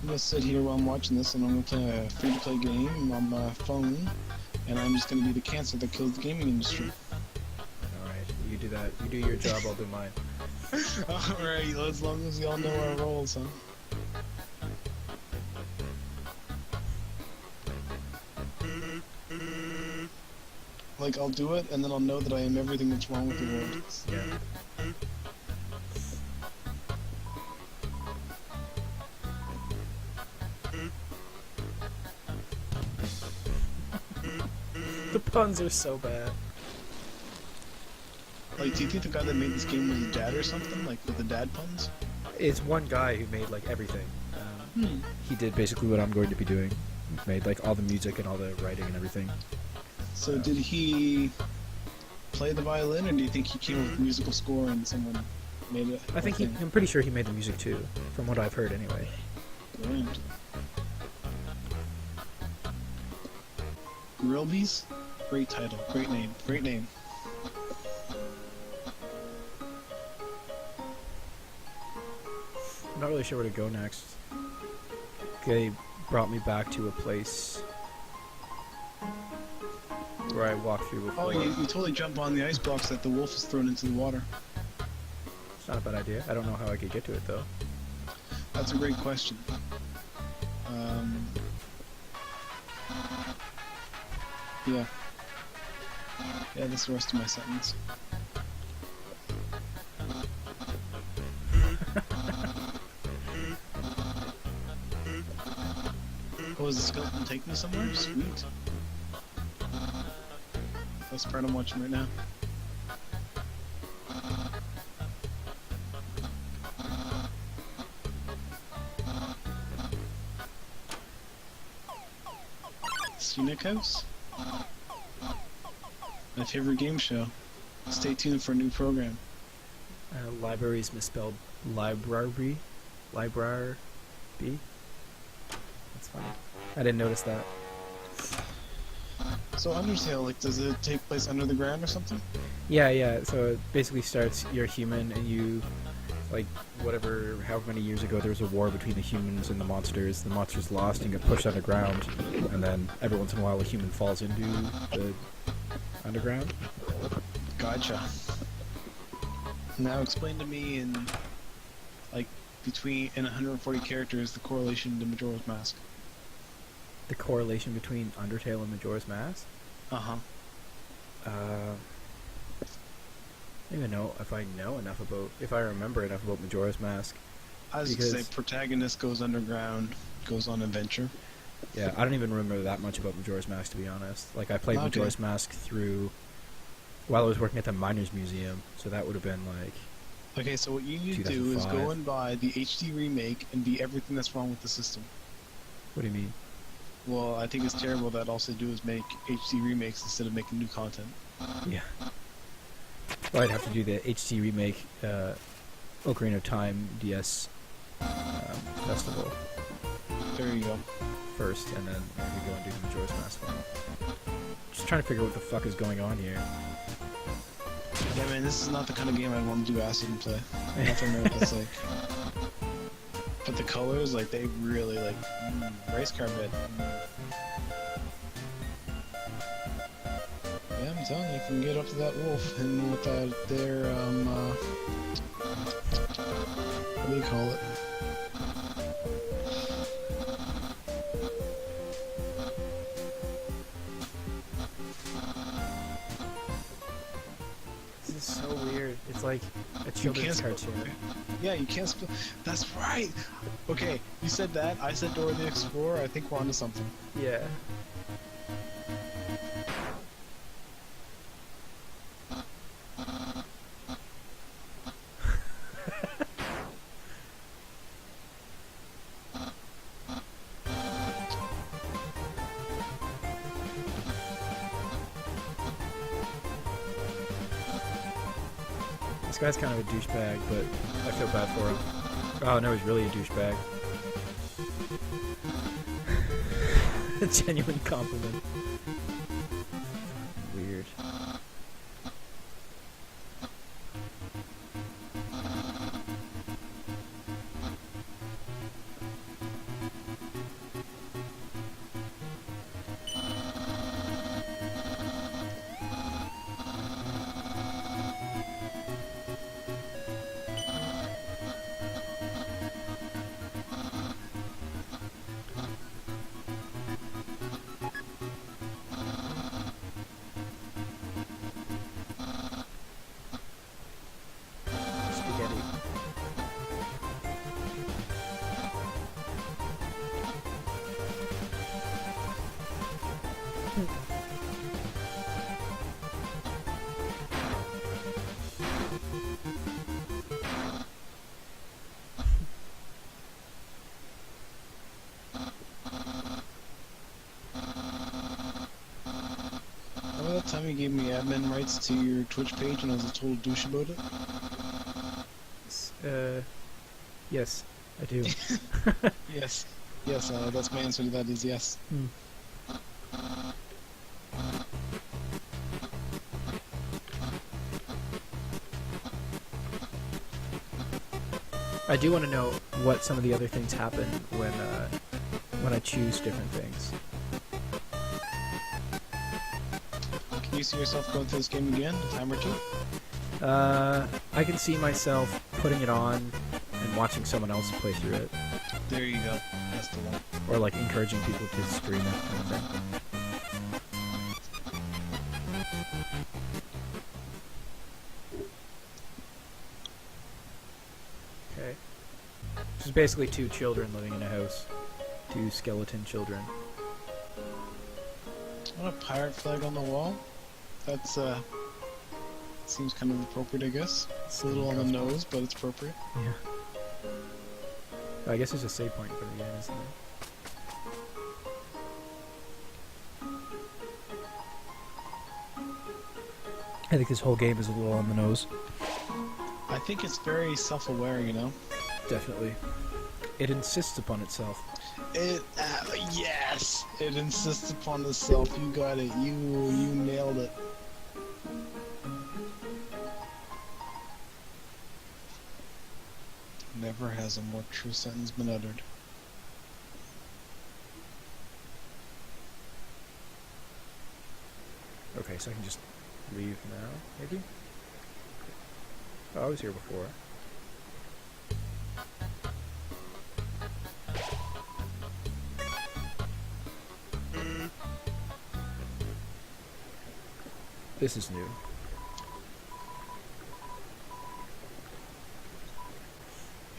gonna sit here while I'm watching this, and I'm gonna play a free-to-play game on my phone, and I'm just gonna be the cancer that kills the gaming industry. Alright, you do that. You do your job, I'll do mine. Alright, as long as we all know our roles, huh? Like, I'll do it, and then I'll know that I am everything that's wrong with the world. Yeah. The puns are so bad. Like, do you think the guy that made this game was a dad or something? Like, with the dad puns? It's one guy who made like everything. He did basically what I'm going to be doing. He made like all the music and all the writing and everything. So did he play the violin, or do you think he came up with a musical score and someone made it? I think I'm pretty sure he made the music too, from what I've heard anyway. Brilliant. Grilby's? Great title, great name, great name. I'm not really sure where to go next. They brought me back to a place where I walked through before. Oh, you totally jump on the ice blocks that the wolf is thrown into the water. It's not a bad idea. I don't know how I could get to it though. That's a great question. Yeah. Yeah, that's the rest of my sentence. Oh, is the skeleton take me somewhere? Sweet. That's the part I'm watching right now. Scenic House? My favorite game show. Stay tuned for a new program. Library is misspelled library. Library. That's funny. I didn't notice that. So Undertale, like, does it take place under the ground or something? Yeah. So it basically starts, you're human and you, like, however many years ago there was a war between the humans and the monsters. The monsters lost and get pushed underground, and then every once in a while a human falls into the underground. Gotcha. Now explain to me in, like, in 140 characters, the correlation to Majora's Mask. The correlation between Undertale and Majora's Mask? Uh-huh. I don't even know if I remember enough about Majora's Mask. I was going to say, protagonist goes underground, goes on adventure. Yeah, I don't even remember that much about Majora's Mask, to be honest. Like, I played Majora's Mask while I was working at the Miners Museum, so that would have been, like... Okay, so what you need to do is go and buy the HD remake and be everything that's wrong with the system. What do you mean? Well, I think it's terrible that all they do is make HD remakes instead of making new content. Yeah. Well, I'd have to do the HD remake Ocarina of Time DS festival. There you go. First, and then maybe go and do the Majora's Mask one. Just trying to figure out what the fuck is going on here. Yeah, man, this is not the kind of game I'd want to do acid and play. Nothing there that's like... But the colors, like, they really, like, race car bit. Yeah, I'm telling you, you can get up to that wolf, and with that, what do you call it? This is so weird. It's like a children's cartoon. Yeah, you can't spell. That's right! Okay, you said that, I said Dora the Explorer, I think we're onto something. Yeah. This guy's kind of a douchebag, but I feel bad for him. Oh no, he's really a douchebag. A genuine compliment. Weird. Remember that time you gave me admin rights to your Twitch page and I was a total douche about it? Yes, I do. Yes. Yes, that's my answer to that is yes. Hmm. I do want to know what some of the other things happen when I choose different things. Can you see yourself going through this game again, a time or two? I can see myself putting it on and watching someone else play through it, There you go. That's the one. or like encouraging people to stream it kind of thing. Okay. This is basically two children living in a house. Two skeleton children. What a pirate flag on the wall? That's seems kind of appropriate, I guess. It's a little on the nose, but it's appropriate. Yeah. I guess there's a save point for the game, isn't there? I think this whole game is a little on the nose. I think it's very self-aware, you know? Definitely. It insists upon itself. It, yes! It insists upon itself. You got it. You nailed it. Never has a more true sentence been uttered. Okay, so I can just leave now, maybe? Oh, I was here before. This is new.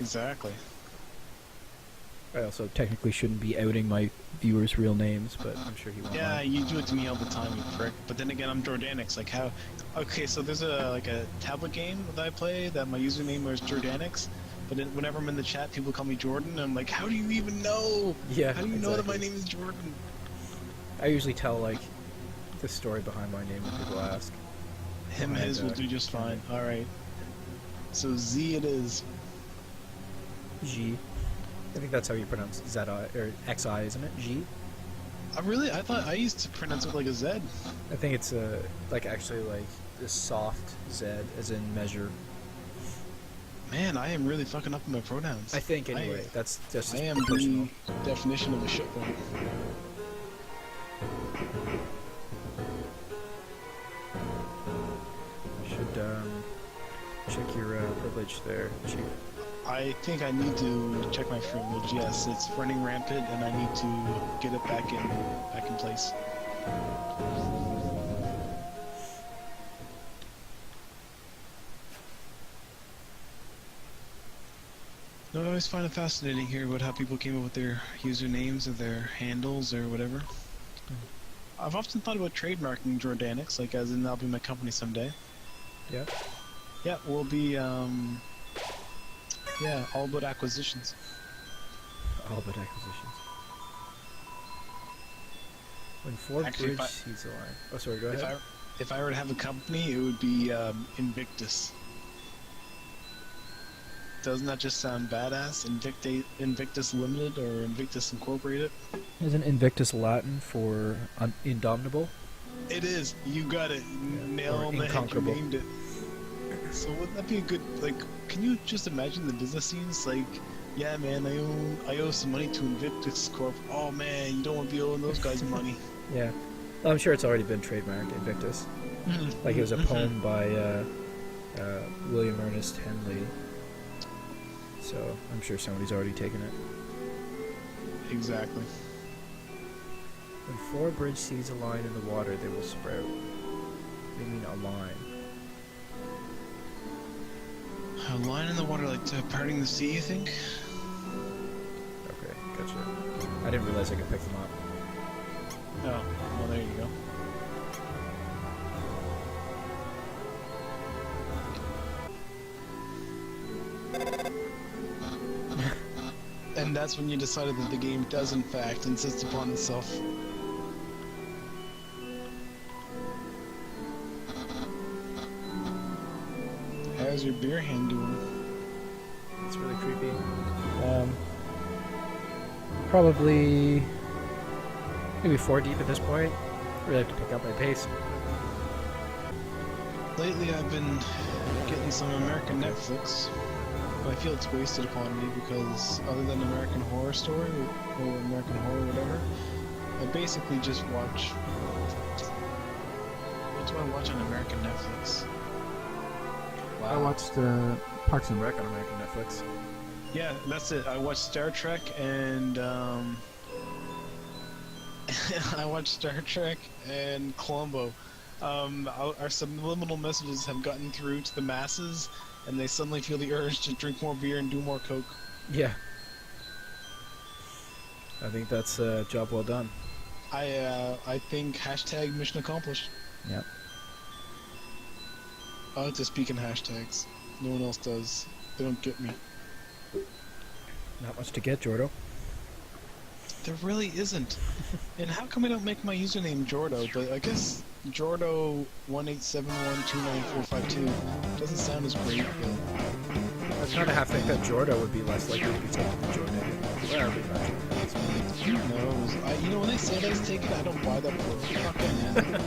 Exactly. I also technically shouldn't be outing my viewers' real names, but I'm sure he won't. Yeah, mind. you do it to me all the time, you prick. But then again, I'm Jordanix. Like how? Okay, so there's a tablet game that I play that my username is Jordanix. But then whenever I'm in the chat, people call me Jordan. And I'm like, how do you even know? Yeah, How do you know that my exactly. name is Jordan? I usually tell like the story behind my name when people ask. Him, Behind, his will do just fine. All right. So Z it is. G. I think that's how you pronounce Z-I, or X-I, isn't it? G? I thought I used to pronounce it like a Z. I think it's like actually like a soft Z, as in measure. Man, I am really fucking up on my pronouns. I think anyway. That's just I am personal. the definition of a shitbone. Should check your privilege there, Chief. I think I need to check my privilege. Yes, it's running rampant, and I need to get it back in place. No, I always find it fascinating here about how people came up with their usernames or their handles or whatever. I've often thought about trademarking Jordanix, like as in that'll be my company someday. Yeah. Yeah, we'll be yeah, all about acquisitions. All but acquisitions. When Ford Actually, Bridge sees a line. Oh, sorry. Go ahead. If I were to have a company, it would be Invictus. Doesn't that just sound badass? Invictus Limited or Invictus Incorporated? Isn't Invictus Latin for indomitable? It is. You got it. Nail or on the head. You inconquerable. named it. So wouldn't that be a good, like, can you just imagine the business scenes? Like, yeah, man, I owe some money to Invictus Corp. Oh man, you don't want to be owing those guys money. Yeah. Well, I'm sure it's already been trademarked, Invictus. Like it was a poem by William Ernest Henley. So I'm sure somebody's already taken it. Exactly. When Ford Bridge sees a line in the water, they will sprout. They mean a line. A line in the water, like parting the sea, you think? Okay, gotcha. I didn't realize I could pick them up. Oh, well there you go. And that's when you decided that the game does in fact insist upon itself. How's your beer hand doing? It's really creepy. Probably maybe 4 deep at this point. Really have to pick up my pace. Lately I've been getting some American Netflix, but I feel it's wasted upon me because other than American Horror Story or American Horror whatever, I basically just watch... What do I watch on American Netflix? I watched Parks and Rec on American Netflix. Yeah, that's it. I watched Star Trek and I watched Star Trek and Columbo. Our subliminal messages have gotten through to the masses, and they suddenly feel the urge to drink more beer and do more coke. Yeah. I think that's a job well done. I think hashtag mission accomplished. Yep. I like to speak in hashtags. No one else does. They don't get me. Not much to get, Jordo. There really isn't. And how come I don't make my username Jordo? But I guess Jordo187129452 doesn't sound as great, but... I kind of have to think that Jordo would be less likely to be taken than Jordan. Well, Who knows? You know, when they say that it's taken, I don't buy that for a fucking minute.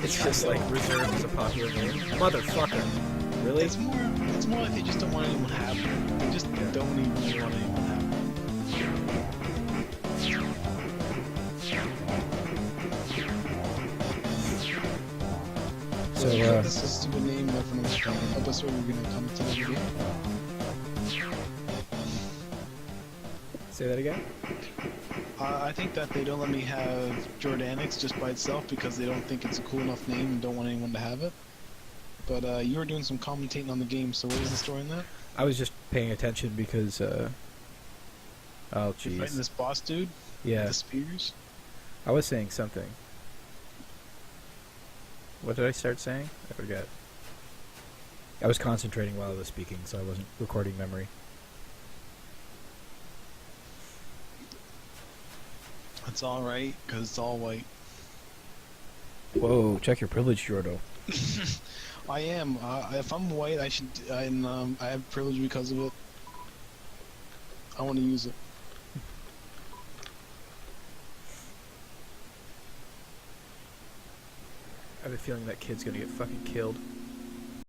it's just like reserved as a popular name. Motherfucker. Really? It's more like they just don't want anyone to have it. They just don't even want anyone to have it. So, this is a stupid name left from the screen. Oh, that's what we're gonna come to the video. say that again? I think that they don't let me have Jordanics just by itself because they don't think it's a cool enough name and don't want anyone to have it. But you were doing some commentating on the game, so what was the story in that? I was just paying attention because, oh You're jeez. fighting this boss dude? Yeah. With the spears? I was saying something. What did I start saying? I forget. I was concentrating while I was speaking, so I wasn't recording memory. It's alright, because it's all white. Whoa, check your privilege, Jordo. I am. If I'm white, I should. I have privilege because of it. I want to use it. I have a feeling that kid's gonna get fucking killed.